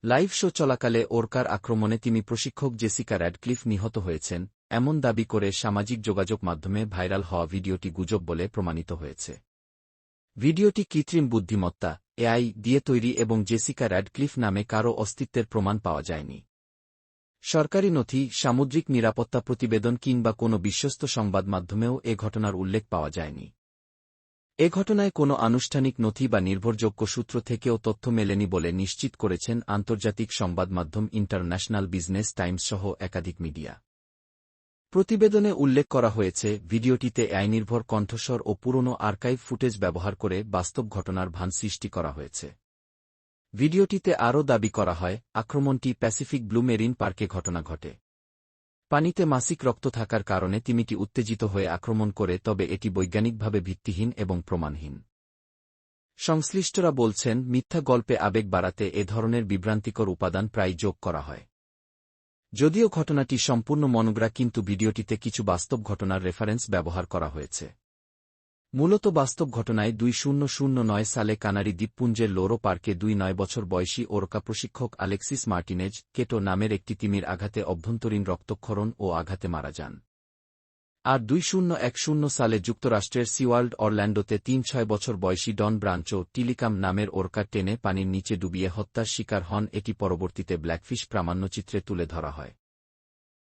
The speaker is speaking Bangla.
লাইভ শো চলাকালে ওরকার আক্রমণে তিনি প্রশিক্ষক জেসিকা র্যাডক্লিফ নিহত হয়েছেন এমন দাবি করে সামাজিক যোগাযোগ মাধ্যমে ভাইরাল হওয়া ভিডিওটি গুজব বলে প্রমাণিত হয়েছে। ভিডিওটি কৃত্রিম বুদ্ধিমত্তা এআই দিয়ে তৈরি এবং জেসিকা র্যাডক্লিফ নামে কারও অস্তিত্বের প্রমাণ পাওয়া যায়নি। সরকারি নথি, সামুদ্রিক নিরাপত্তা প্রতিবেদন কিংবা কোনো বিশ্বস্ত সংবাদ মাধ্যমেও এ ঘটনার উল্লেখ পাওয়া যায়নি। এ ঘটনায় কোনো আনুষ্ঠানিক নথি বা নির্ভরযোগ্য সূত্র থেকেও তথ্য মেলেনি বলে নিশ্চিত করেছেন আন্তর্জাতিক সংবাদ মাধ্যম ইন্টারন্যাশনাল বিজনেস টাইমস সহ একাধিক মিডিয়া। প্রতিবেদনে উল্লেখ করা হয়েছে, ভিডিওটিতে এআইনির্ভর কণ্ঠস্বর ও পুরনো আর্কাইভ ফুটেজ ব্যবহার করে বাস্তব ঘটনার ভান সৃষ্টি করা হয়েছে। ভিডিওটিতে আরও দাবি করা হয়, আক্রমণটি প্যাসিফিক ব্লু মেরিন পার্কে ঘটনা ঘটে। পানিতে মাসিক রক্ত থাকার কারণে তিমিটি উত্তেজিত হয়ে আক্রমণ করে, তবে এটি বৈজ্ঞানিকভাবে ভিত্তিহীন এবং প্রমাণহীন। সংশ্লিষ্টরা বলছেন, মিথ্যা গল্পে আবেগ বাড়াতে এ ধরনের বিভ্রান্তিকর উপাদান প্রায় যোগ করা হয়। যদিও ঘটনাটি সম্পূর্ণ মনোগ্রা, কিন্তু ভিডিওটিতে কিছু বাস্তব ঘটনার রেফারেন্স ব্যবহার করা হয়েছে। মূলত বাস্তব ঘটনায় 2009 সালে কানারি দ্বীপপুঞ্জের লোরো পার্কে 9 বছর বয়সী ওরকা প্রশিক্ষক আলেক্সিস মার্টিনেজ কেটো নামের একটি তিমির আঘাতে অভ্যন্তরীণ রক্তক্ষরণ ও আঘাতে মারা যান। আর 2010 সালে যুক্তরাষ্ট্রের সিওয়ার্ল্ড অরল্যান্ডোতে 6 বছর বয়সী ডন ব্রাঞ্চো টিলিকাম নামের ওরকা টেনে পানির নিচে ডুবিয়ে হত্যার শিকার হন। এটি পরবর্তীতে ব্ল্যাকফিশ প্রামাণ্যচিত্রে তুলে ধরা হয়।